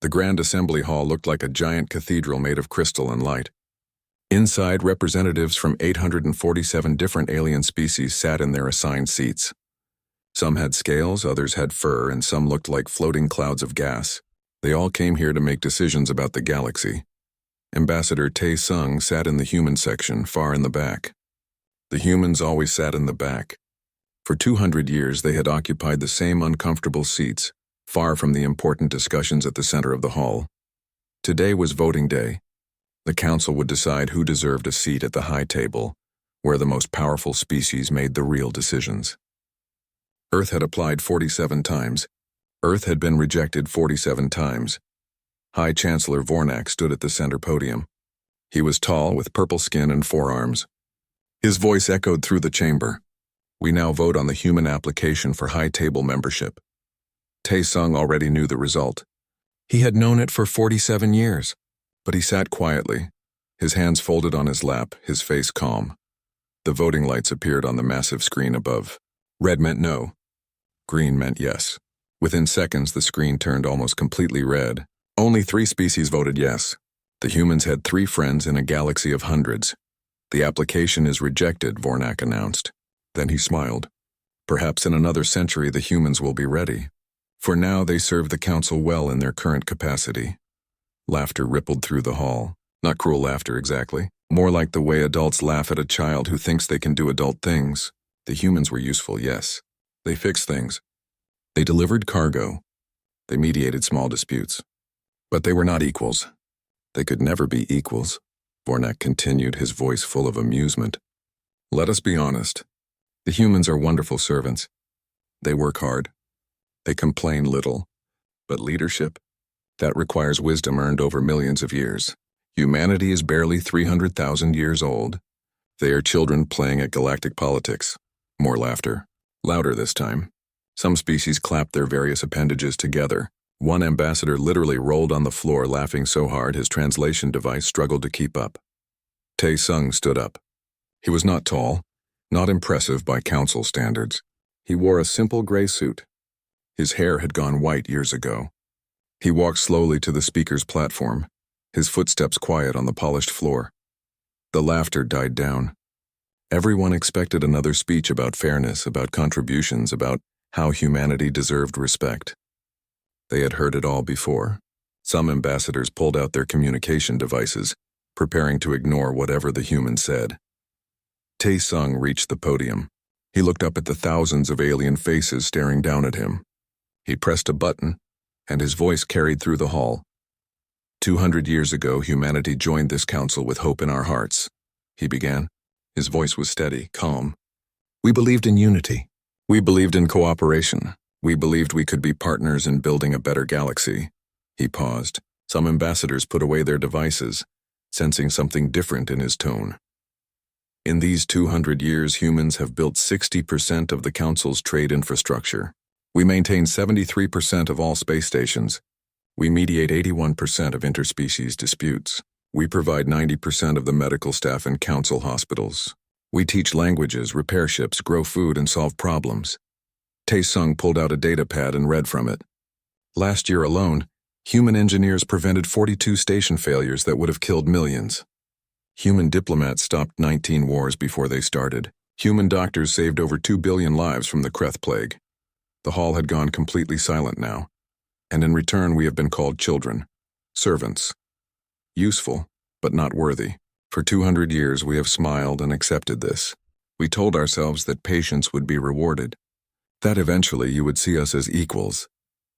The Grand Assembly Hall looked like a giant cathedral made of crystal and light. Inside, representatives from 847 different alien species sat in their assigned seats. Some had scales, others had fur, and some looked like floating clouds of gas. They all came here to make decisions about the galaxy. Ambassador Tae Sung sat in the human section, far in the back. The humans always sat in the back. For 200 years, they had occupied the same uncomfortable seats, far from the important discussions at the center of the hall. Today was voting day. The council would decide who deserved a seat at the high table, where the most powerful species made the real decisions. Earth had applied 47 times. Earth had been rejected 47 times. High Chancellor Vornak stood at the center podium. He was tall, with purple skin and forearms. His voice echoed through the chamber. We now vote on the human application for high table membership. Tae Sung already knew the result. He had known it for 47 years. But he sat quietly, his hands folded on his lap, his face calm. The voting lights appeared on the massive screen above. Red meant no. Green meant yes. Within seconds, the screen turned almost completely red. Only 3 species voted yes. The humans had 3 friends in a galaxy of hundreds. The application is rejected, Vornak announced. Then he smiled. Perhaps in another century the humans will be ready. For now, they serve the council well in their current capacity. Laughter rippled through the hall. Not cruel laughter exactly. More like the way adults laugh at a child who thinks they can do adult things. The humans were useful, yes. They fixed things. They delivered cargo. They mediated small disputes. But they were not equals. They could never be equals. Vornak continued, his voice full of amusement. Let us be honest. The humans are wonderful servants. They work hard. They complain little. But leadership? That requires wisdom earned over millions of years. Humanity is barely 300,000 years old. They are children playing at galactic politics. More laughter. Louder this time. Some species clapped their various appendages together. One ambassador literally rolled on the floor laughing so hard his translation device struggled to keep up. Tae Sung stood up. He was not tall, not impressive by council standards. He wore a simple gray suit. His hair had gone white years ago. He walked slowly to the speaker's platform, his footsteps quiet on the polished floor. The laughter died down. Everyone expected another speech about fairness, about contributions, about how humanity deserved respect. They had heard it all before. Some ambassadors pulled out their communication devices, preparing to ignore whatever the human said. Tae Sung reached the podium. He looked up at the thousands of alien faces staring down at him. He pressed a button, and his voice carried through the hall. 200 years ago, humanity joined this council with hope in our hearts, he began. His voice was steady, calm. We believed in unity. We believed in cooperation. We believed we could be partners in building a better galaxy. He paused. Some ambassadors put away their devices, sensing something different in his tone. In these 200 years, humans have built 60% of the council's trade infrastructure. We maintain 73% of all space stations. We mediate 81% of interspecies disputes. We provide 90% of the medical staff in council hospitals. We teach languages, repair ships, grow food, and solve problems. Tae Sung pulled out a data pad and read from it. Last year alone, human engineers prevented 42 station failures that would have killed millions. Human diplomats stopped 19 wars before they started. Human doctors saved over 2 billion lives from the Kreth plague. The hall had gone completely silent now, and in return we have been called children, servants. Useful, but not worthy. For 200 years we have smiled and accepted this. We told ourselves that patience would be rewarded, that eventually you would see us as equals.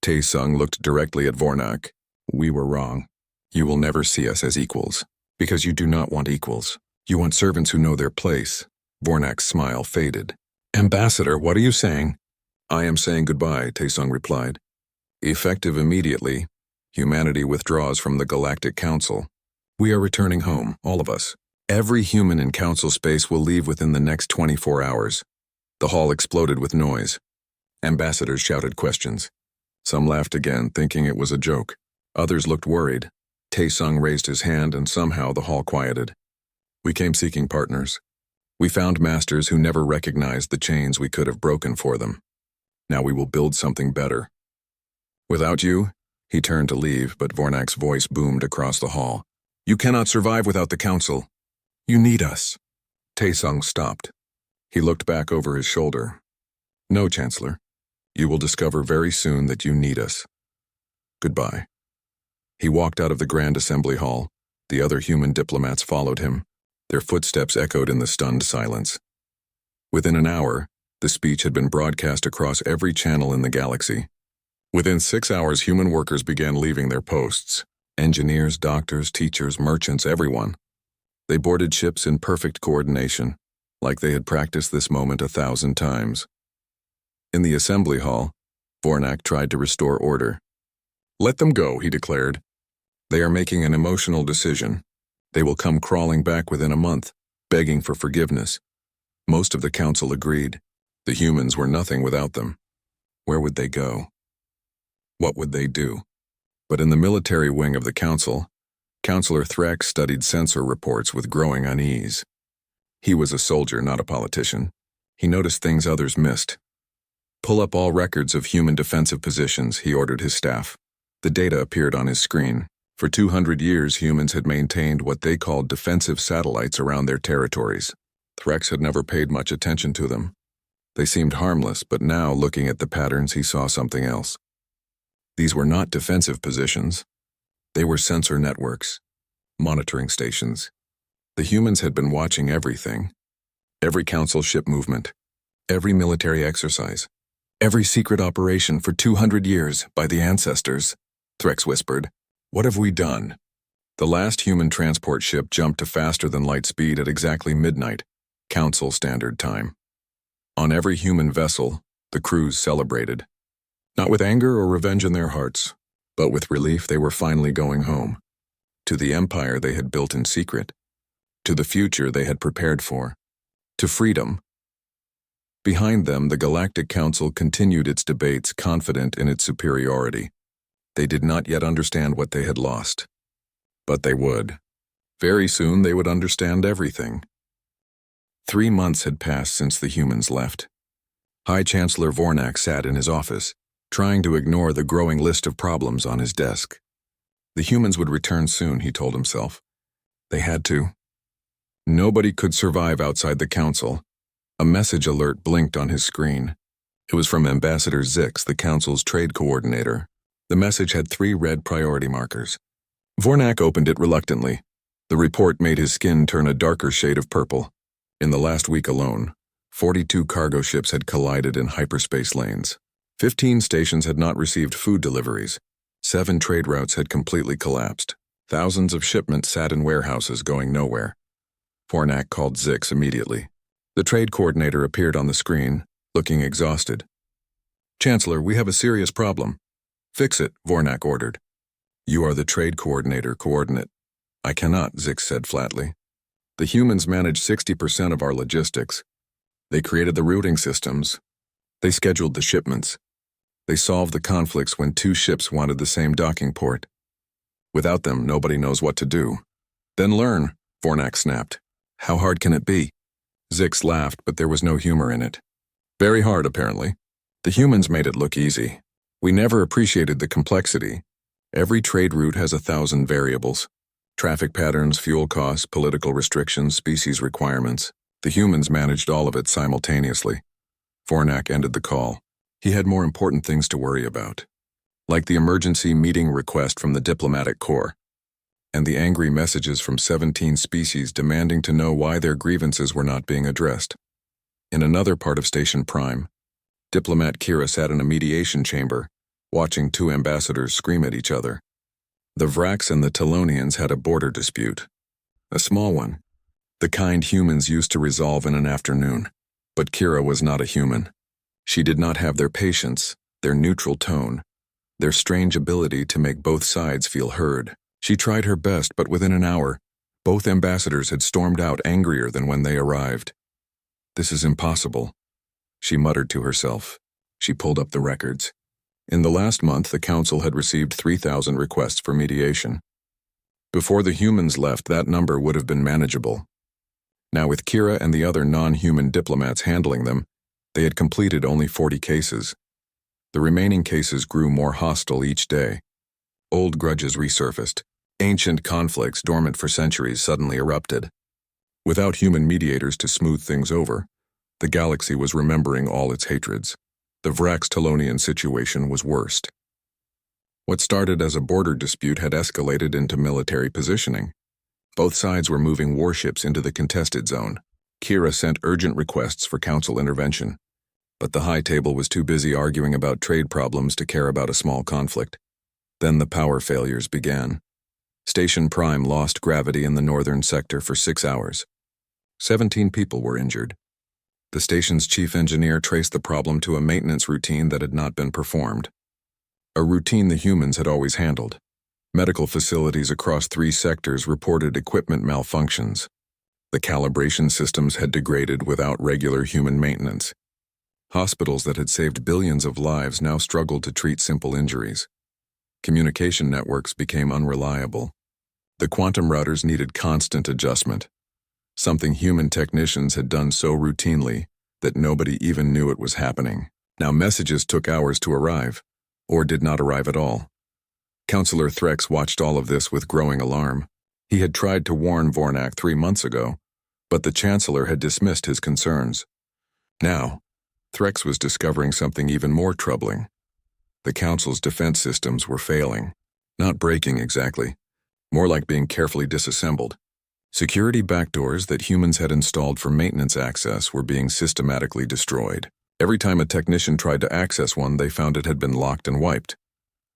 Tae Sung looked directly at Vornak. We were wrong. You will never see us as equals, because you do not want equals. You want servants who know their place. Vornak's smile faded. Ambassador, what are you saying? I am saying goodbye, Tae Sung replied. Effective immediately, humanity withdraws from the Galactic Council. We are returning home, all of us. Every human in council space will leave within the next 24 hours. The hall exploded with noise. Ambassadors shouted questions. Some laughed again, thinking it was a joke. Others looked worried. Tae Sung raised his hand and somehow the hall quieted. We came seeking partners. We found masters who never recognized the chains we could have broken for them. Now we will build something better. Without you, He turned to leave, but Vornak's voice boomed across the hall. "You cannot survive without the Council. You need us." Taesung stopped. He looked back over his shoulder. "No, Chancellor. You will discover very soon that you need us. Goodbye." He walked out of the Grand Assembly Hall. The other human diplomats followed him. Their footsteps echoed in the stunned silence. Within an hour, the speech had been broadcast across every channel in the galaxy. Within 6 hours, human workers began leaving their posts. Engineers, doctors, teachers, merchants, everyone. They boarded ships in perfect coordination, like they had practiced this moment 1,000 times. In the assembly hall, Vornak tried to restore order. "Let them go," he declared. "They are making an emotional decision. They will come crawling back within a month, begging for forgiveness." Most of the council agreed. The humans were nothing without them. Where would they go? What would they do? But in the military wing of the council, Councillor Threx studied sensor reports with growing unease. He was a soldier, not a politician. He noticed things others missed. "Pull up all records of human defensive positions," he ordered his staff. The data appeared on his screen. For 200 years, humans had maintained what they called defensive satellites around their territories. Threx had never paid much attention to them. They seemed harmless, but now, looking at the patterns, he saw something else. These were not defensive positions. They were sensor networks, monitoring stations. The humans had been watching everything. Every council ship movement, every military exercise, every secret operation for 200 years by the ancestors, Threx whispered. "What have we done?" The last human transport ship jumped to faster than light speed at exactly midnight, Council Standard Time. On every human vessel, the crews celebrated. Not with anger or revenge in their hearts, but with relief they were finally going home. To the empire they had built in secret. To the future they had prepared for. To freedom. Behind them, the Galactic Council continued its debates, confident in its superiority. They did not yet understand what they had lost. But they would. Very soon they would understand everything. 3 months had passed since the humans left. High Chancellor Vornak sat in his office, trying to ignore the growing list of problems on his desk. The humans would return soon, he told himself. They had to. Nobody could survive outside the council. A message alert blinked on his screen. It was from Ambassador Zix, the council's trade coordinator. The message had 3 red priority markers. Vornak opened it reluctantly. The report made his skin turn a darker shade of purple. In the last week alone, 42 cargo ships had collided in hyperspace lanes. 15 stations had not received food deliveries. 7 trade routes had completely collapsed. Thousands of shipments sat in warehouses going nowhere. Vornak called Zix immediately. The trade coordinator appeared on the screen, looking exhausted. "Chancellor, we have a serious problem." "Fix it," Vornak ordered. "You are the trade coordinator coordinate." "I cannot," Zix said flatly. "The humans manage 60% of our logistics. They created the routing systems. They scheduled the shipments. They solved the conflicts when 2 ships wanted the same docking port. Without them, nobody knows what to do." "Then learn," Vornak snapped. "How hard can it be?" Zix laughed, but there was no humor in it. "Very hard, apparently. The humans made it look easy. We never appreciated the complexity. Every trade route has 1,000 variables. Traffic patterns, fuel costs, political restrictions, species requirements. The humans managed all of it simultaneously." Vornak ended the call. He had more important things to worry about, like the emergency meeting request from the diplomatic corps, and the angry messages from 17 species demanding to know why their grievances were not being addressed. In another part of Station Prime, diplomat Kira sat in a mediation chamber, watching 2 ambassadors scream at each other. The Vrax and the Telonians had a border dispute. A small one, the kind humans used to resolve in an afternoon. But Kira was not a human. She did not have their patience, their neutral tone, their strange ability to make both sides feel heard. She tried her best, but within an hour, both ambassadors had stormed out angrier than when they arrived. "This is impossible," she muttered to herself. She pulled up the records. In the last month, the council had received 3,000 requests for mediation. Before the humans left, that number would have been manageable. Now, with Kira and the other non-human diplomats handling them, they had completed only 40 cases. The remaining cases grew more hostile each day. Old grudges resurfaced. Ancient conflicts dormant for centuries suddenly erupted. Without human mediators to smooth things over, the galaxy was remembering all its hatreds. The Vrax-Telonian situation was worst. What started as a border dispute had escalated into military positioning. Both sides were moving warships into the contested zone. Kira sent urgent requests for council intervention, but the High Table was too busy arguing about trade problems to care about a small conflict. Then the power failures began. Station Prime lost gravity in the northern sector for 6 hours. 17 people were injured. The station's chief engineer traced the problem to a maintenance routine that had not been performed. A routine the humans had always handled. Medical facilities across 3 sectors reported equipment malfunctions. The calibration systems had degraded without regular human maintenance. Hospitals that had saved billions of lives now struggled to treat simple injuries. Communication networks became unreliable. The quantum routers needed constant adjustment, something human technicians had done so routinely that nobody even knew it was happening. Now messages took hours to arrive, or did not arrive at all. Councillor Threx watched all of this with growing alarm. He had tried to warn Vornak 3 months ago, but the Chancellor had dismissed his concerns. Now, Threx was discovering something even more troubling. The Council's defense systems were failing. Not breaking exactly, more like being carefully disassembled. Security backdoors that humans had installed for maintenance access were being systematically destroyed. Every time a technician tried to access one, they found it had been locked and wiped.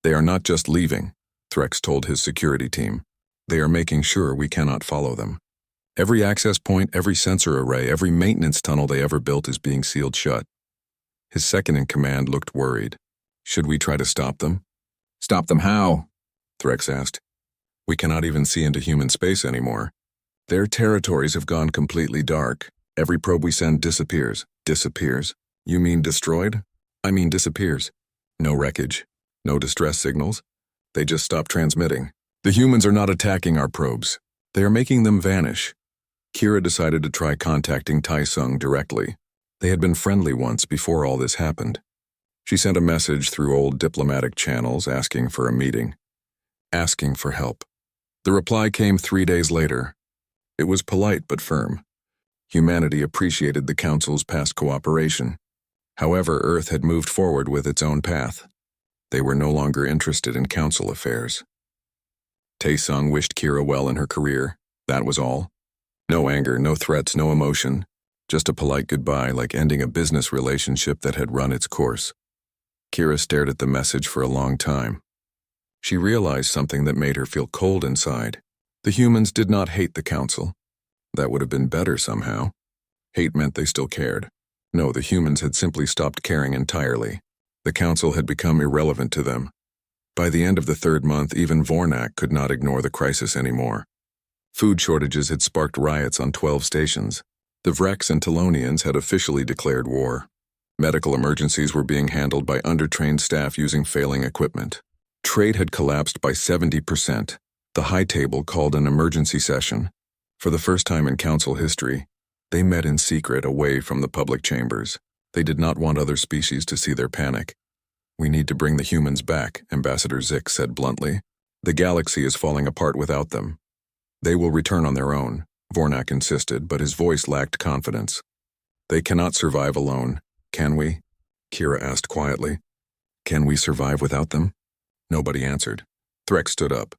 They are not just leaving, Threx told his security team. They are making sure we cannot follow them. Every access point, every sensor array, every maintenance tunnel they ever built is being sealed shut. His second-in-command looked worried. Should we try to stop them? Stop them how? Threx asked. We cannot even see into human space anymore. Their territories have gone completely dark. Every probe we send disappears. Disappears? You mean destroyed? I mean disappears. No wreckage. No distress signals. They just stop transmitting. The humans are not attacking our probes. They are making them vanish. Kira decided to try contacting Tai Sung directly. They had been friendly once before all this happened. She sent a message through old diplomatic channels asking for a meeting. Asking for help. The reply came 3 days later. It was polite but firm. Humanity appreciated the Council's past cooperation. However, Earth had moved forward with its own path. They were no longer interested in Council affairs. Taesung wished Kira well in her career. That was all. No anger, no threats, no emotion. Just a polite goodbye, like ending a business relationship that had run its course. Kira stared at the message for a long time. She realized something that made her feel cold inside. The humans did not hate the Council. That would have been better somehow. Hate meant they still cared. No, the humans had simply stopped caring entirely. The Council had become irrelevant to them. By the end of the 3rd month, even Vornak could not ignore the crisis anymore. Food shortages had sparked riots on 12 stations. The Vrex and Telonians had officially declared war. Medical emergencies were being handled by undertrained staff using failing equipment. Trade had collapsed by 70%. The High Table called an emergency session. For the first time in Council history, they met in secret away from the public chambers. They did not want other species to see their panic. We need to bring the humans back, Ambassador Zik said bluntly. The galaxy is falling apart without them. They will return on their own, Vornak insisted, but his voice lacked confidence. They cannot survive alone, can we? Kira asked quietly. Can we survive without them? Nobody answered. Threx stood up.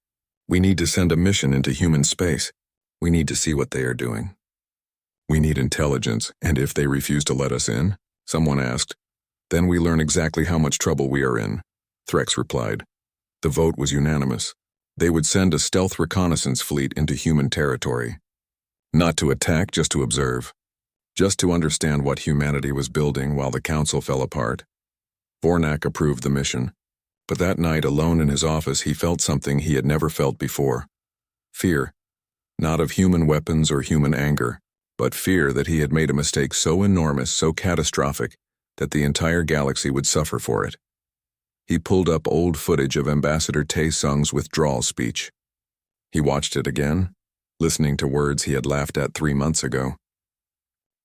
We need to send a mission into human space. We need to see what they are doing. We need intelligence, and if they refuse to let us in, someone asked, then we learn exactly how much trouble we are in, Threx replied. The vote was unanimous. They would send a stealth reconnaissance fleet into human territory. Not to attack, just to observe. Just to understand what humanity was building while the Council fell apart. Vornak approved the mission. But that night, alone in his office, he felt something he had never felt before. Fear. Not of human weapons or human anger, but fear that he had made a mistake so enormous, so catastrophic, that the entire galaxy would suffer for it. He pulled up old footage of Ambassador Taesung's withdrawal speech. He watched it again, listening to words he had laughed at 3 months ago.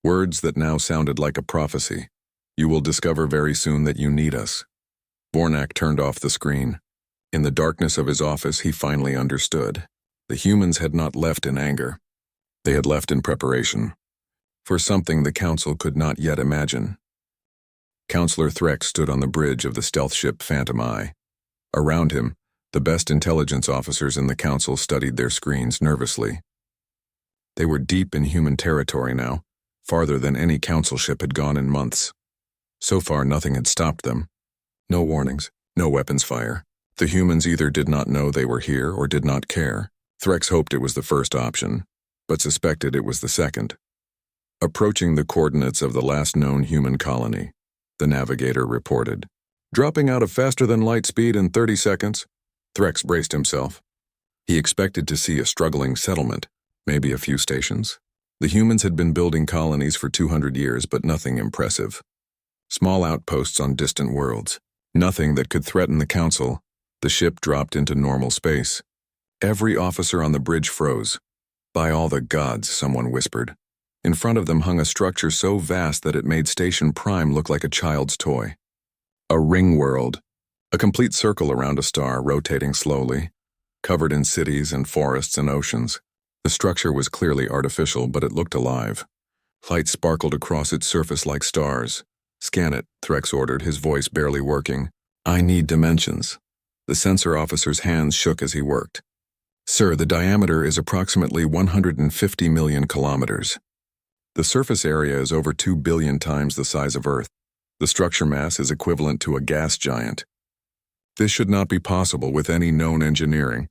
Words that now sounded like a prophecy. You will discover very soon that you need us. Vornak turned off the screen. In the darkness of his office, he finally understood. The humans had not left in anger. They had left in preparation for something the Council could not yet imagine. Counselor Threx stood on the bridge of the stealth ship Phantom Eye. Around him, the best intelligence officers in the Council studied their screens nervously. They were deep in human territory now, farther than any Council ship had gone in months. So far, nothing had stopped them. No warnings, no weapons fire. The humans either did not know they were here or did not care. Threx hoped it was the first option, but suspected it was the second. Approaching the coordinates of the last known human colony, the navigator reported. Dropping out of faster-than-light speed in 30 seconds. Threx braced himself. He expected to see a struggling settlement, maybe a few stations. The humans had been building colonies for 200 years, but nothing impressive. Small outposts on distant worlds. Nothing that could threaten the Council. The ship dropped into normal space. Every officer on the bridge froze. By all the gods, someone whispered. In front of them hung a structure so vast that it made Station Prime look like a child's toy. A ring world. A complete circle around a star, rotating slowly, covered in cities and forests and oceans. The structure was clearly artificial, but it looked alive. Light sparkled across its surface like stars. Scan it, Threx ordered, his voice barely working. I need dimensions. The sensor officer's hands shook as he worked. Sir, the diameter is approximately 150 million kilometers. The surface area is over 2 billion times the size of Earth. The structure mass is equivalent to a gas giant. This should not be possible with any known engineering.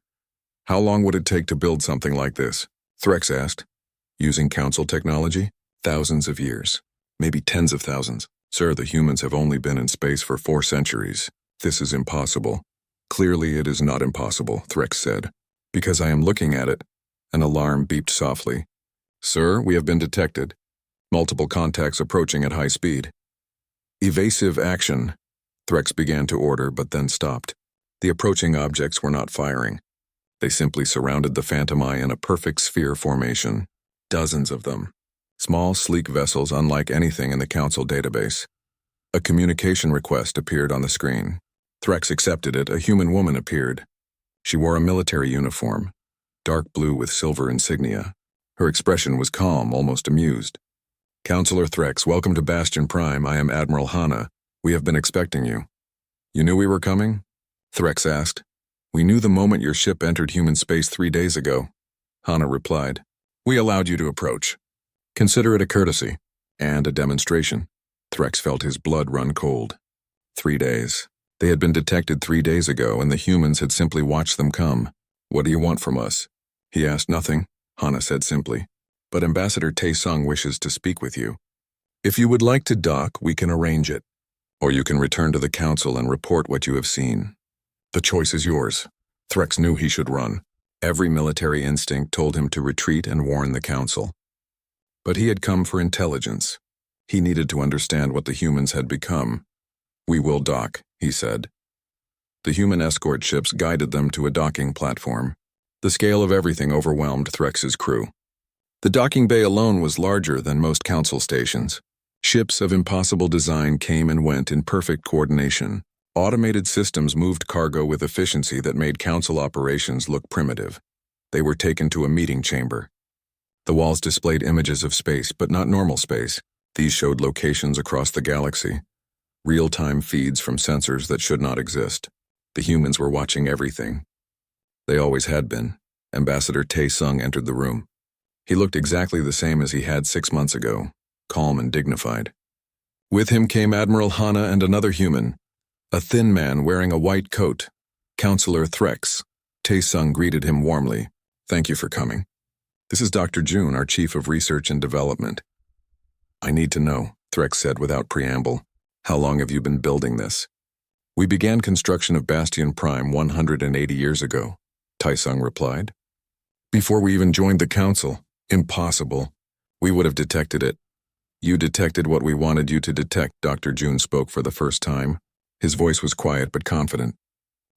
How long would it take to build something like this? Threx asked. Using Council technology? Thousands of years. Maybe tens of thousands. Sir, the humans have only been in space for 4 centuries. This is impossible. Clearly it is not impossible, Threx said. Because I am looking at it. An alarm beeped softly. Sir, we have been detected. Multiple contacts approaching at high speed. Evasive action. Threx began to order, but then stopped. The approaching objects were not firing. They simply surrounded the Phantom Eye in a perfect sphere formation. Dozens of them. Small, sleek vessels unlike anything in the Council database. A communication request appeared on the screen. Threx accepted it. A human woman appeared. She wore a military uniform, dark blue with silver insignia. Her expression was calm, almost amused. Counselor Threx, welcome to Bastion Prime. I am Admiral Hanna. We have been expecting you. You knew we were coming? Threx asked. We knew the moment your ship entered human space 3 days ago. Hanna replied. We allowed you to approach. Consider it a courtesy and a demonstration. Threx felt his blood run cold. 3 days. They had been detected 3 days ago, and the humans had simply watched them come. What do you want from us? He asked. Nothing, Hanna said simply. But Ambassador Tae-sung wishes to speak with you. If you would like to dock, we can arrange it. Or you can return to the Council and report what you have seen. The choice is yours. Threx knew he should run. Every military instinct told him to retreat and warn the Council. But he had come for intelligence. He needed to understand what the humans had become. We will dock, he said. The human escort ships guided them to a docking platform. The scale of everything overwhelmed Threx's crew. The docking bay alone was larger than most Council stations. Ships of impossible design came and went in perfect coordination. Automated systems moved cargo with efficiency that made Council operations look primitive. They were taken to a meeting chamber. The walls displayed images of space, but not normal space. These showed locations across the galaxy. Real-time feeds from sensors that should not exist. The humans were watching everything. They always had been. Ambassador Tae-sung entered the room. He looked exactly the same as he had 6 months ago, calm and dignified. With him came Admiral Hanna and another human, a thin man wearing a white coat. Counselor Threx. Tae-sung greeted him warmly. Thank you for coming. This is Dr. June, our Chief of Research and Development. I need to know, Threx said without preamble. How long have you been building this? We began construction of Bastion Prime 180 years ago, Tae-sung replied. Before we even joined the Council. Impossible. We would have detected it. You detected what we wanted you to detect, Dr. June spoke for the first time. His voice was quiet but confident.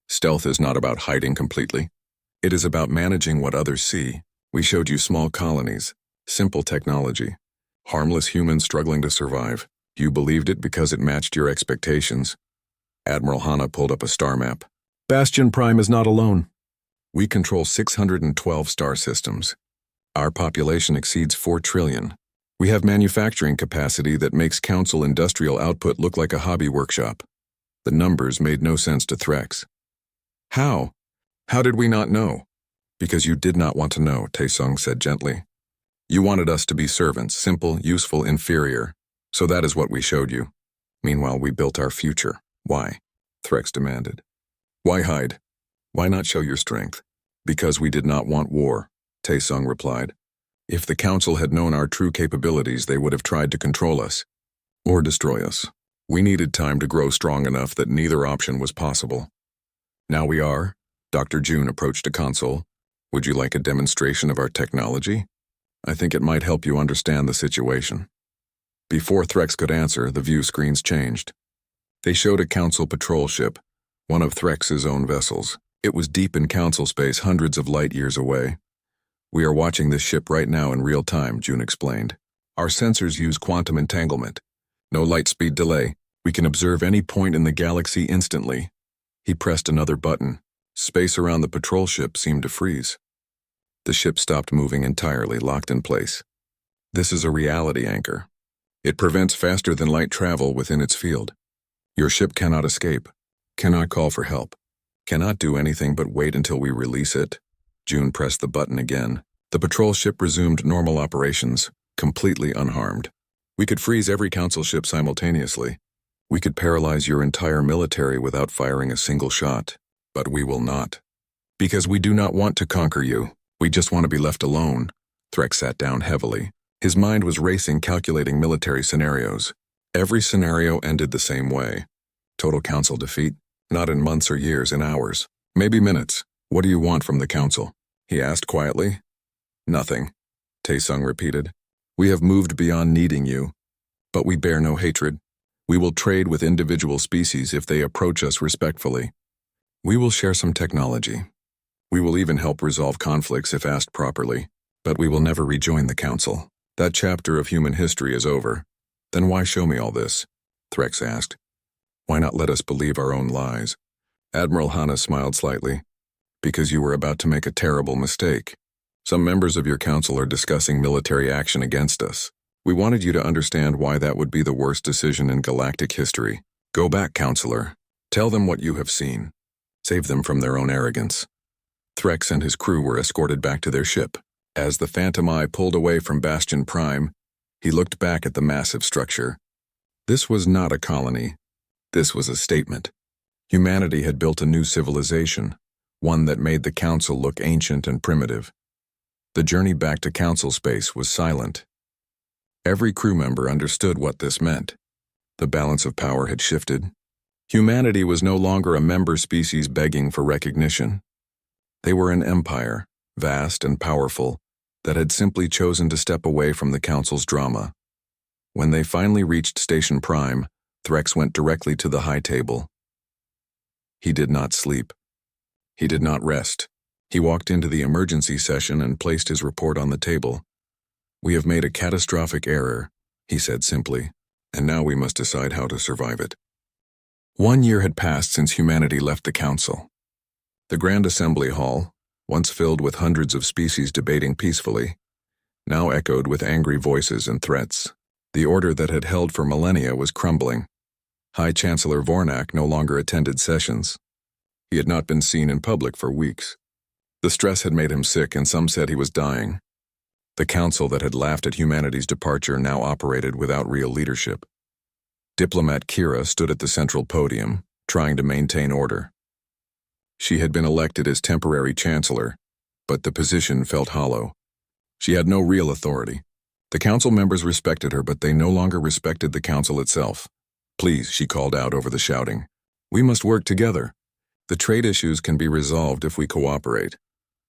Stealth is not about hiding completely. It is about managing what others see. We showed you small colonies, simple technology, harmless humans struggling to survive. You believed it because it matched your expectations. Admiral Hanna pulled up a star map. Bastion Prime is not alone. We control 612 star systems. Our population exceeds 4 trillion. We have manufacturing capacity that makes Council industrial output look like a hobby workshop. The numbers made no sense to Threx. How? How did we not know? Because you did not want to know, Taesung said gently. You wanted us to be servants, simple, useful, inferior. So that is what we showed you. Meanwhile, we built our future. Why? Threx demanded. Why hide? Why not show your strength? Because we did not want war, Taesung replied. If the Council had known our true capabilities, they would have tried to control us. Or destroy us. We needed time to grow strong enough that neither option was possible. Now we are. Dr. June approached a console. Would you like a demonstration of our technology? I think it might help you understand the situation. Before Threx could answer, the view screens changed. They showed a Council patrol ship, one of Threx's own vessels. It was deep in Council space, hundreds of light years away. We are watching this ship right now in real time, June explained. Our sensors use quantum entanglement. No light speed delay. We can observe any point in the galaxy instantly. He pressed another button. Space around the patrol ship seemed to freeze. The ship stopped moving entirely, locked in place. This is a reality anchor. It prevents faster-than-light travel within its field. Your ship cannot escape, cannot call for help, cannot do anything but wait until we release it. June pressed the button again. The patrol ship resumed normal operations, completely unharmed. We could freeze every Council ship simultaneously. We could paralyze your entire military without firing a single shot. But we will not. Because we do not want to conquer you. We just want to be left alone. Threx sat down heavily. His mind was racing, calculating military scenarios. Every scenario ended the same way. Total Council defeat? Not in months or years, in hours. Maybe minutes. What do you want from the Council? He asked quietly. Nothing, Taesung repeated. We have moved beyond needing you. But we bear no hatred. We will trade with individual species if they approach us respectfully. We will share some technology. We will even help resolve conflicts if asked properly. But we will never rejoin the Council. That chapter of human history is over. Then why show me all this? Threx asked. Why not let us believe our own lies? Admiral Hanna smiled slightly. Because you were about to make a terrible mistake. Some members of your Council are discussing military action against us. We wanted you to understand why that would be the worst decision in galactic history. Go back, Counselor. Tell them what you have seen. Save them from their own arrogance. Threx and his crew were escorted back to their ship. As the Phantom Eye pulled away from Bastion Prime, he looked back at the massive structure. This was not a colony. This was a statement. Humanity had built a new civilization, one that made the Council look ancient and primitive. The journey back to Council space was silent. Every crew member understood what this meant. The balance of power had shifted. Humanity was no longer a member species begging for recognition. They were an empire, vast and powerful, that had simply chosen to step away from the Council's drama. When they finally reached Station Prime, Threx went directly to the high table. He did not sleep. He did not rest. He walked into the emergency session and placed his report on the table. We have made a catastrophic error, he said simply, and now we must decide how to survive it. 1 year had passed since humanity left the Council. The Grand Assembly Hall, once filled with hundreds of species debating peacefully, now echoed with angry voices and threats. The order that had held for millennia was crumbling. High Chancellor Vornak no longer attended sessions. He had not been seen in public for weeks. The stress had made him sick, and some said he was dying. The Council that had laughed at humanity's departure now operated without real leadership. Diplomat Kira stood at the central podium, trying to maintain order. She had been elected as temporary chancellor, but the position felt hollow. She had no real authority. The Council members respected her, but they no longer respected the Council itself. Please, she called out over the shouting. We must work together. The trade issues can be resolved if we cooperate.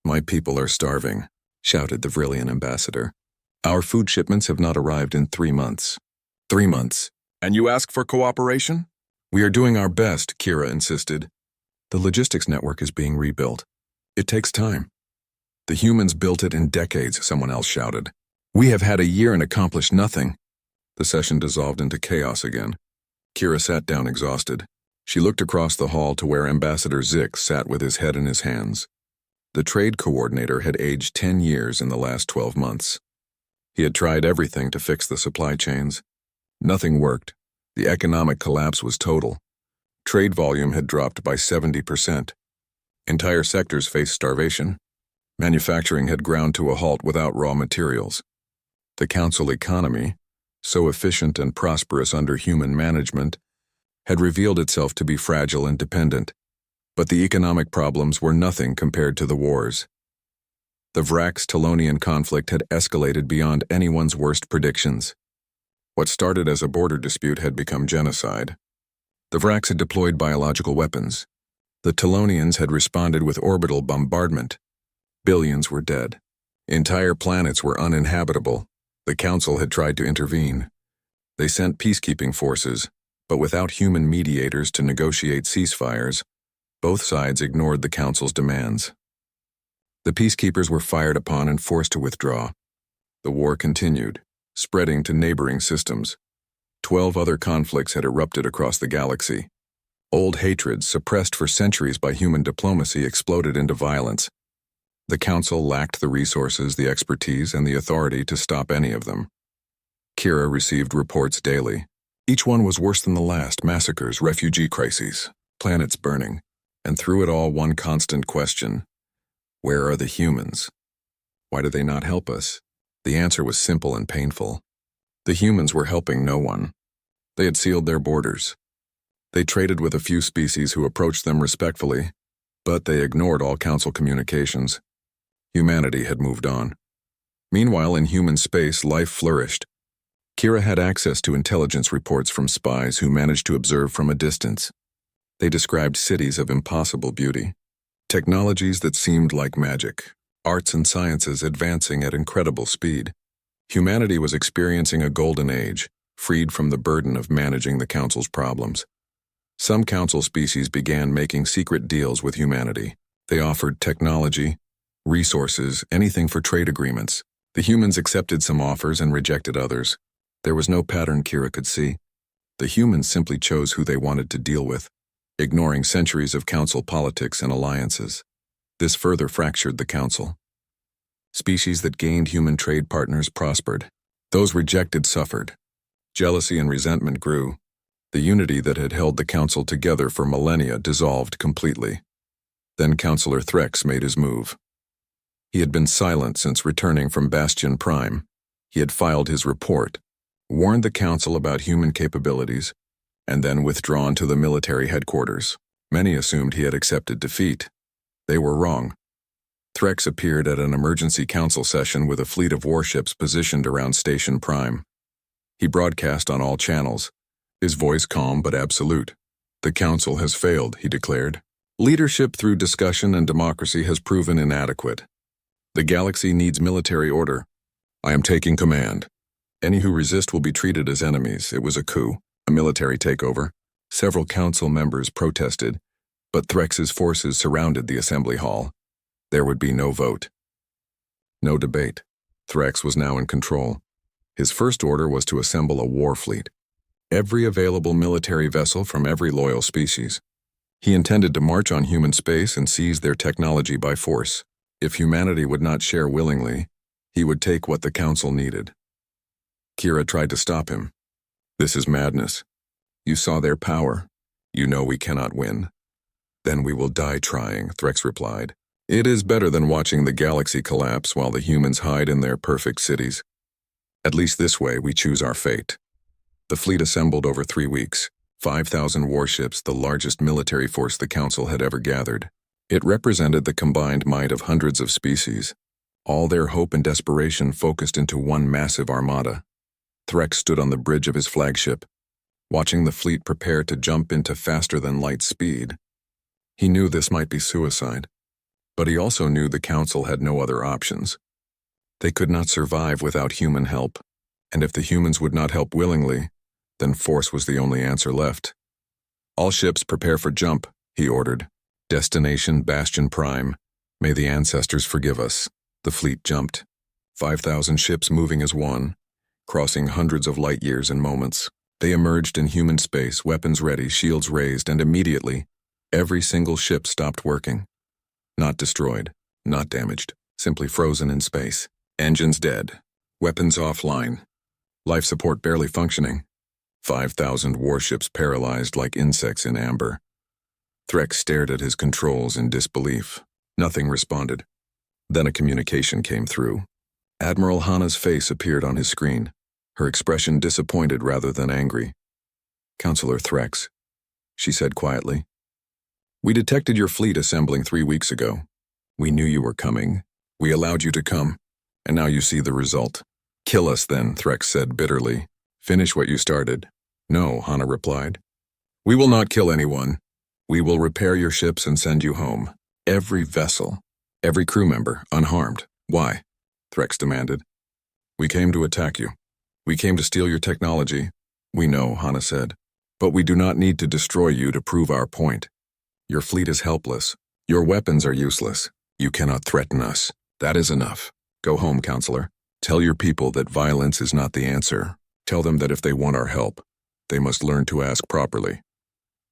My people are starving, shouted the Vrillian ambassador. Our food shipments have not arrived in 3 months. 3 months. And you ask for cooperation? We are doing our best, Kira insisted. The logistics network is being rebuilt. It takes time. The humans built it in decades, someone else shouted. We have had a year and accomplished nothing. The session dissolved into chaos again. Kira sat down exhausted. She looked across the hall to where Ambassador Zik sat with his head in his hands. The trade coordinator had aged 10 years in the last 12 months. He had tried everything to fix the supply chains. Nothing worked. The economic collapse was total. Trade volume had dropped by 70%. Entire sectors faced starvation. Manufacturing had ground to a halt without raw materials. The Council economy, so efficient and prosperous under human management, had revealed itself to be fragile and dependent. But the economic problems were nothing compared to the wars. The Vrax-Telonian conflict had escalated beyond anyone's worst predictions. What started as a border dispute had become genocide. The Vrax had deployed biological weapons. The Telonians had responded with orbital bombardment. Billions were dead. Entire planets were uninhabitable. The Council had tried to intervene. They sent peacekeeping forces, but without human mediators to negotiate ceasefires, both sides ignored the Council's demands. The peacekeepers were fired upon and forced to withdraw. The war continued, spreading to neighboring systems. 12 other conflicts had erupted across the galaxy. Old hatreds, suppressed for centuries by human diplomacy, exploded into violence. The Council lacked the resources, the expertise, and the authority to stop any of them. Kira received reports daily. Each one was worse than the last: massacres, refugee crises, planets burning, and through it all one constant question: where are the humans? Why do they not help us? The answer was simple and painful. The humans were helping no one. They had sealed their borders. They traded with a few species who approached them respectfully, but they ignored all Council communications. Humanity had moved on. Meanwhile, in human space, life flourished. Kira had access to intelligence reports from spies who managed to observe from a distance. They described cities of impossible beauty, technologies that seemed like magic, arts and sciences advancing at incredible speed. Humanity was experiencing a golden age, freed from the burden of managing the Council's problems. Some Council species began making secret deals with humanity. They offered technology, resources, anything for trade agreements. The humans accepted some offers and rejected others. There was no pattern Kira could see. The humans simply chose who they wanted to deal with, ignoring centuries of Council politics and alliances. This further fractured the Council. Species that gained human trade partners prospered. Those rejected suffered. Jealousy and resentment grew. The unity that had held the Council together for millennia dissolved completely. Then Councillor Threx made his move. He had been silent since returning from Bastion Prime. He had filed his report, warned the Council about human capabilities, and then withdrawn to the military headquarters. Many assumed he had accepted defeat. They were wrong. Threx appeared at an emergency council session with a fleet of warships positioned around Station Prime. He broadcast on all channels, his voice calm but absolute. "The Council has failed," he declared. "Leadership through discussion and democracy has proven inadequate. The galaxy needs military order. I am taking command. Any who resist will be treated as enemies. It was a coup, a military takeover." Several Council members protested, but Threx's forces surrounded the assembly hall. There would be no vote. No debate. Threx was now in control. His first order was to assemble a war fleet. Every available military vessel from every loyal species. He intended to march on human space and seize their technology by force. If humanity would not share willingly, he would take what the Council needed. Kira tried to stop him. "This is madness. You saw their power. You know we cannot win." "Then we will die trying," Threx replied. "It is better than watching the galaxy collapse while the humans hide in their perfect cities. At least this way we choose our fate." The fleet assembled over 3 weeks. 5,000 warships, the largest military force the Council had ever gathered. It represented the combined might of hundreds of species. All their hope and desperation focused into one massive armada. Threx stood on the bridge of his flagship, watching the fleet prepare to jump into faster-than-light speed. He knew this might be suicide, but he also knew the Council had no other options. They could not survive without human help, and if the humans would not help willingly, then force was the only answer left. "All ships prepare for jump," he ordered. "Destination Bastion Prime. May the ancestors forgive us." The fleet jumped. 5,000 ships moving as one, crossing hundreds of light years in moments. They emerged in human space, weapons ready, shields raised, and immediately, every single ship stopped working. Not destroyed, not damaged, simply frozen in space. Engines dead, weapons offline, life support barely functioning. 5,000 warships paralyzed like insects in amber. Threx stared at his controls in disbelief. Nothing responded. Then a communication came through. Admiral Hana's face appeared on his screen, her expression disappointed rather than angry. "Counselor Threx," she said quietly. "We detected your fleet assembling 3 weeks ago. We knew you were coming. We allowed you to come, and now you see the result." "Kill us then," Threx said bitterly. "Finish what you started." "No," Hana replied. "We will not kill anyone. We will repair your ships and send you home. Every vessel, every crew member, unharmed." "Why?" Threx demanded. "We came to attack you. We came to steal your technology." "We know," Hana said. "But we do not need to destroy you to prove our point. Your fleet is helpless. Your weapons are useless. You cannot threaten us. That is enough. Go home, Counselor. Tell your people that violence is not the answer. Tell them that if they want our help, they must learn to ask properly."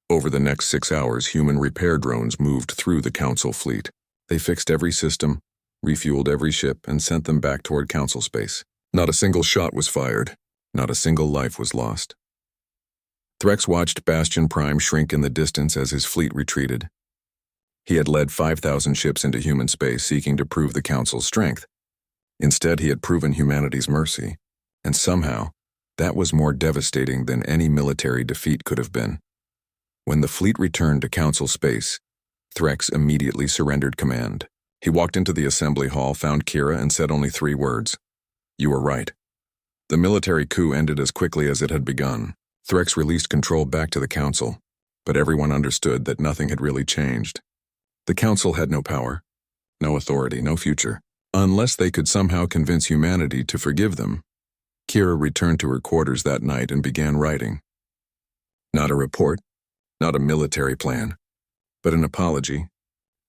Over the next 6 hours, human repair drones moved through the Council fleet. They fixed every system, refueled every ship, and sent them back toward Council space. Not a single shot was fired. Not a single life was lost. Threx watched Bastion Prime shrink in the distance as his fleet retreated. He had led 5,000 ships into human space seeking to prove the Council's strength. Instead, he had proven humanity's mercy, and somehow, that was more devastating than any military defeat could have been. When the fleet returned to Council space, Threx immediately surrendered command. He walked into the assembly hall, found Kira, and said only 3 words. "You were right." The military coup ended as quickly as it had begun. Threx released control back to the Council, but everyone understood that nothing had really changed. The Council had no power, no authority, no future, unless they could somehow convince humanity to forgive them. Kira returned to her quarters that night and began writing. Not a report, not a military plan, but an apology,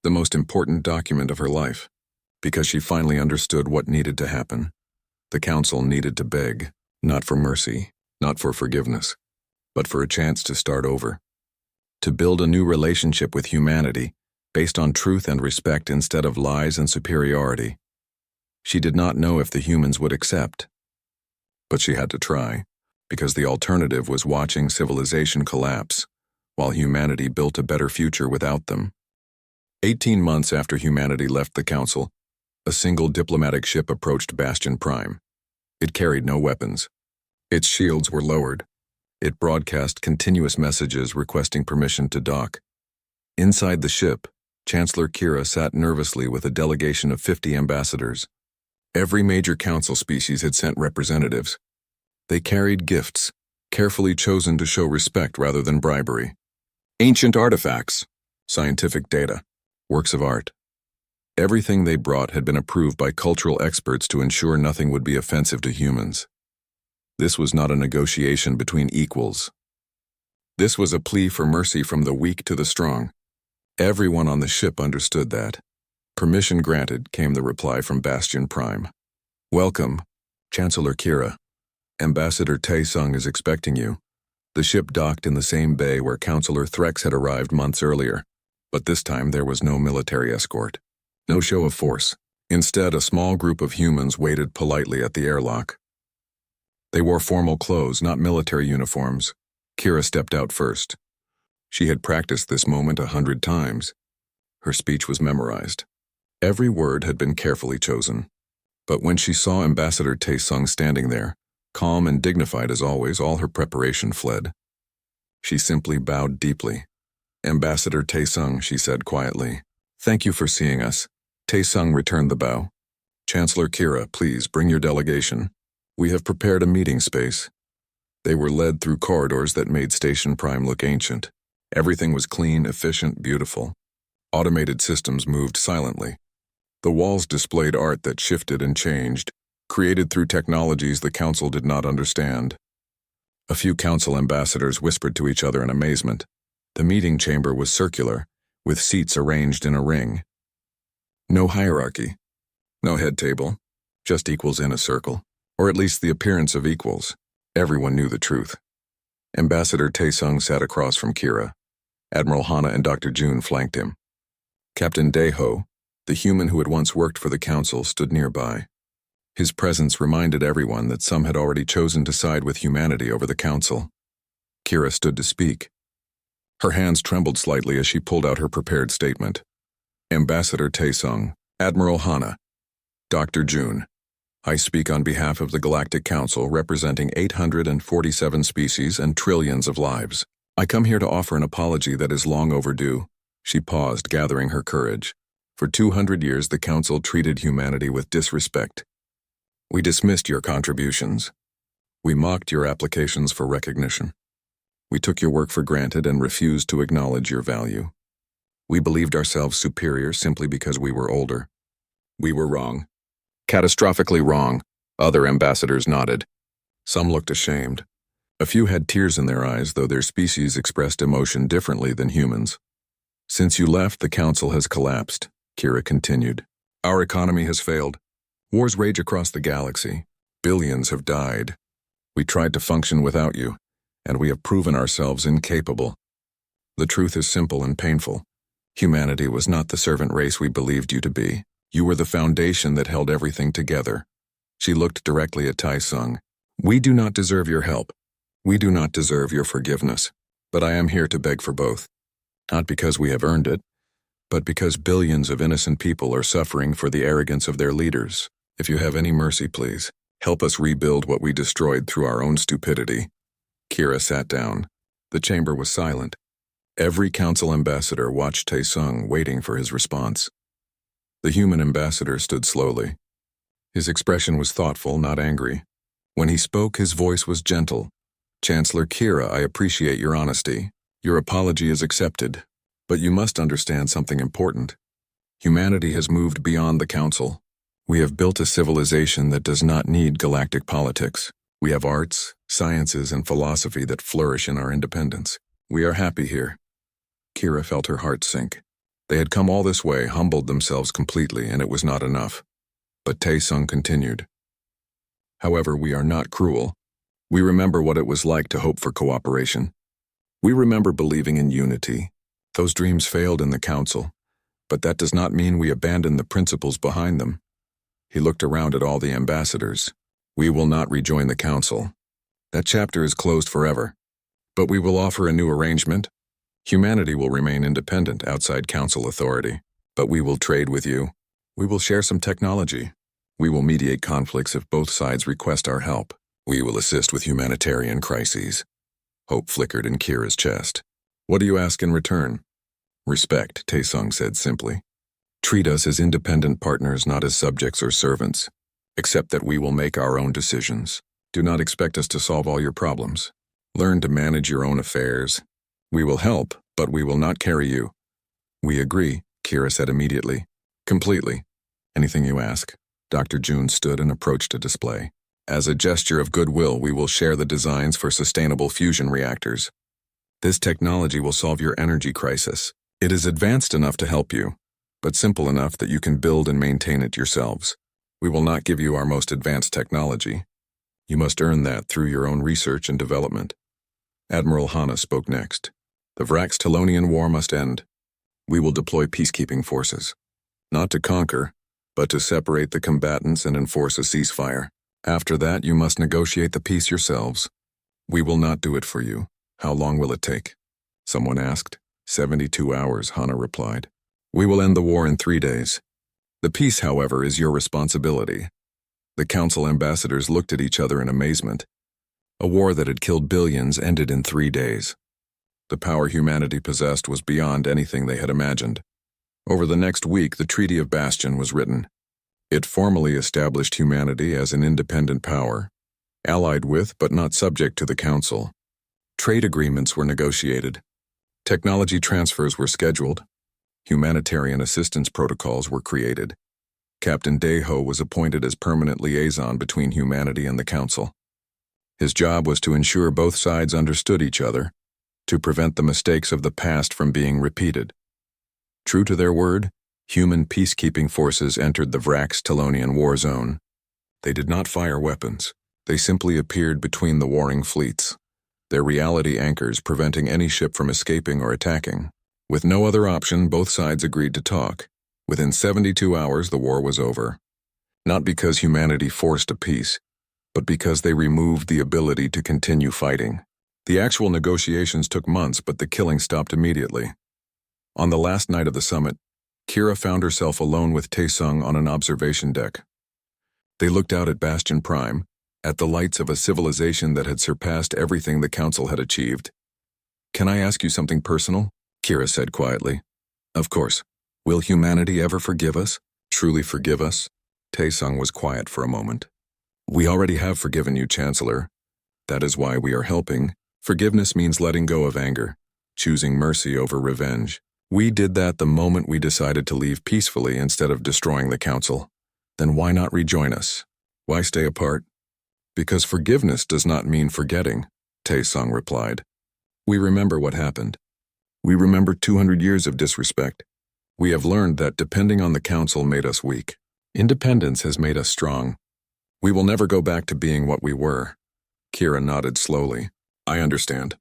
the most important document of her life, because she finally understood what needed to happen. The Council needed to beg, not for mercy, not for forgiveness, but for a chance to start over. To build a new relationship with humanity, based on truth and respect instead of lies and superiority. She did not know if the humans would accept. But she had to try, because the alternative was watching civilization collapse, while humanity built a better future without them. 18 months after humanity left the Council, a single diplomatic ship approached Bastion Prime. It carried no weapons. Its shields were lowered. It broadcast continuous messages requesting permission to dock. Inside the ship, Chancellor Kira sat nervously with a delegation of 50 ambassadors. Every major Council species had sent representatives. They carried gifts, carefully chosen to show respect rather than bribery. Ancient artifacts, scientific data, works of art. Everything they brought had been approved by cultural experts to ensure nothing would be offensive to humans. This was not a negotiation between equals. This was a plea for mercy from the weak to the strong. Everyone on the ship understood that. "Permission granted," came the reply from Bastion Prime. "Welcome, Chancellor Kira. Ambassador Taesung is expecting you." The ship docked in the same bay where Councillor Threx had arrived months earlier, but this time there was no military escort. No show of force. Instead, a small group of humans waited politely at the airlock. They wore formal clothes, not military uniforms. Kira stepped out first. She had practiced this moment 100 times. Her speech was memorized. Every word had been carefully chosen. But when she saw Ambassador Taesung standing there, calm and dignified as always, all her preparation fled. She simply bowed deeply. "Ambassador Taesung," she said quietly, "thank you for seeing us." Taesung returned the bow. "Chancellor Kira, please bring your delegation. We have prepared a meeting space." They were led through corridors that made Station Prime look ancient. Everything was clean, efficient, beautiful. Automated systems moved silently. The walls displayed art that shifted and changed, created through technologies the Council did not understand. A few Council ambassadors whispered to each other in amazement. The meeting chamber was circular, with seats arranged in a ring. No hierarchy, no head table, just equals in a circle, or at least the appearance of equals. Everyone knew the truth. Ambassador Taesung sat across from Kira. Admiral Hana and Dr. June flanked him. Captain Daeho, the human who had once worked for the Council, stood nearby. His presence reminded everyone that some had already chosen to side with humanity over the Council. Kira stood to speak. Her hands trembled slightly as she pulled out her prepared statement. Ambassador Taesung, Admiral Hana, Dr. June, I speak on behalf of the Galactic Council representing 847 species and trillions of lives. I come here to offer an apology that is long overdue. She paused, gathering her courage. For 200 years, the Council treated humanity with disrespect. We dismissed your contributions. We mocked your applications for recognition. We took your work for granted and refused to acknowledge your value. We believed ourselves superior simply because we were older. We were wrong. Catastrophically wrong. Other ambassadors nodded. Some looked ashamed. A few had tears in their eyes, though their species expressed emotion differently than humans. Since you left, the Council has collapsed, Kira continued. Our economy has failed. Wars rage across the galaxy. Billions have died. We tried to function without you, and we have proven ourselves incapable. The truth is simple and painful. Humanity was not the servant race we believed you to be. You were the foundation that held everything together. She looked directly at Taesung. We do not deserve your help. We do not deserve your forgiveness. But I am here to beg for both. Not because we have earned it, but because billions of innocent people are suffering for the arrogance of their leaders. If you have any mercy, please, help us rebuild what we destroyed through our own stupidity. Kira sat down. The chamber was silent. Every Council ambassador watched Taesung, waiting for his response. The human ambassador stood slowly. His expression was thoughtful, not angry. When he spoke, his voice was gentle. Chancellor Kira, I appreciate your honesty. Your apology is accepted. But you must understand something important. Humanity has moved beyond the Council. We have built a civilization that does not need galactic politics. We have arts, sciences, and philosophy that flourish in our independence. We are happy here. Kira felt her heart sink. They had come all this way, humbled themselves completely, and it was not enough. But Taesung continued. However, we are not cruel. We remember what it was like to hope for cooperation. We remember believing in unity. Those dreams failed in the Council, but that does not mean we abandon the principles behind them. He looked around at all the ambassadors. We will not rejoin the Council. That chapter is closed forever. But we will offer a new arrangement. Humanity will remain independent outside Council authority. But we will trade with you. We will share some technology. We will mediate conflicts if both sides request our help. We will assist with humanitarian crises. Hope flickered in Kira's chest. What do you ask in return? Respect, Taesung said simply. Treat us as independent partners, not as subjects or servants. Accept that we will make our own decisions. Do not expect us to solve all your problems. Learn to manage your own affairs. We will help, but we will not carry you. We agree, Kira said immediately. Completely. Anything you ask. Dr. June stood and approached a display. As a gesture of goodwill, we will share the designs for sustainable fusion reactors. This technology will solve your energy crisis. It is advanced enough to help you, but simple enough that you can build and maintain it yourselves. We will not give you our most advanced technology. You must earn that through your own research and development. Admiral Hana spoke next. The Vrax-Telonian War must end. We will deploy peacekeeping forces. Not to conquer, but to separate the combatants and enforce a ceasefire. After that, you must negotiate the peace yourselves. We will not do it for you. How long will it take? Someone asked. 72 hours, Hana replied. We will end the war in 3 days. The peace, however, is your responsibility. The Council ambassadors looked at each other in amazement. A war that had killed billions ended in 3 days. The power humanity possessed was beyond anything they had imagined. Over the next week, the Treaty of Bastion was written. It formally established humanity as an independent power, allied with but not subject to the Council. Trade agreements were negotiated. Technology transfers were scheduled. Humanitarian assistance protocols were created. Captain Daeho was appointed as permanent liaison between humanity and the Council. His job was to ensure both sides understood each other, to prevent the mistakes of the past from being repeated. True to their word, human peacekeeping forces entered the Vrax-Telonian war zone. They did not fire weapons. They simply appeared between the warring fleets. their reality anchors preventing any ship from escaping or attacking. With no other option, both sides agreed to talk. Within 72 hours, the war was over. Not because humanity forced a peace, but because they removed the ability to continue fighting. The actual negotiations took months, but the killing stopped immediately. On the last night of the summit, Kira found herself alone with Taesung on an observation deck. They looked out at Bastion Prime, at the lights of a civilization that had surpassed everything the Council had achieved. "Can I ask you something personal?" Kira said quietly. "Of course. Will humanity ever forgive us? Truly forgive us?" Taesung was quiet for a moment. "We already have forgiven you, Chancellor. That is why we are helping. Forgiveness means letting go of anger, choosing mercy over revenge. We did that the moment we decided to leave peacefully instead of destroying the Council. Then why not rejoin us? Why stay apart?" "Because forgiveness does not mean forgetting," Taesung replied. "We remember what happened. We remember 200 years of disrespect. We have learned that depending on the Council made us weak. Independence has made us strong. We will never go back to being what we were." Kira nodded slowly. "I understand.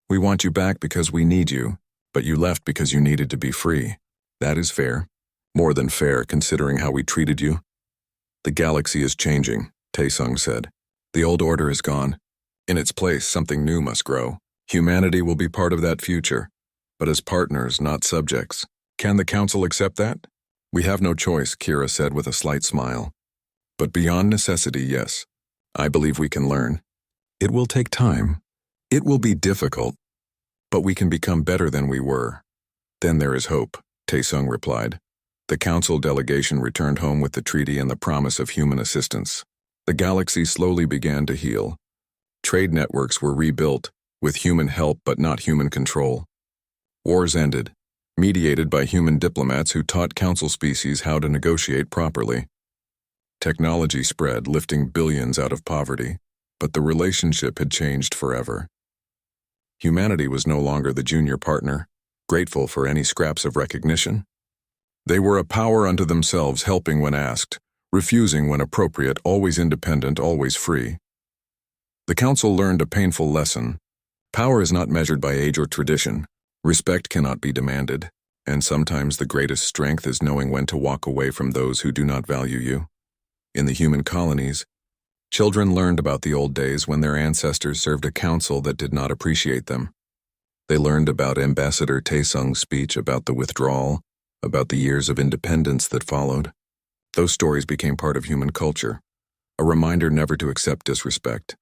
We want you back because we need you, but you left because you needed to be free. That is fair. More than fair, considering how we treated you." "The galaxy is changing," Taesung said. "The old order is gone. In its place, something new must grow. Humanity will be part of that future, but as partners, not subjects. Can the Council accept that?" "We have no choice," Kira said with a slight smile. "But beyond necessity, yes. I believe we can learn. It will take time. It will be difficult, but we can become better than we were." "Then there is hope," Taesung replied. The Council delegation returned home with the treaty and the promise of human assistance. The galaxy slowly began to heal. Trade networks were rebuilt, with human help but not human control. Wars ended, mediated by human diplomats who taught Council species how to negotiate properly. Technology spread, lifting billions out of poverty, but the relationship had changed forever. Humanity was no longer the junior partner, grateful for any scraps of recognition. They were a power unto themselves, helping when asked, refusing when appropriate, always independent, always free. The Council learned a painful lesson. Power is not measured by age or tradition. Respect cannot be demanded, and sometimes the greatest strength is knowing when to walk away from those who do not value you. In the human colonies, children learned about the old days when their ancestors served a council that did not appreciate them. They learned about Ambassador Taesung's speech about the withdrawal, about the years of independence that followed. Those stories became part of human culture, a reminder never to accept disrespect.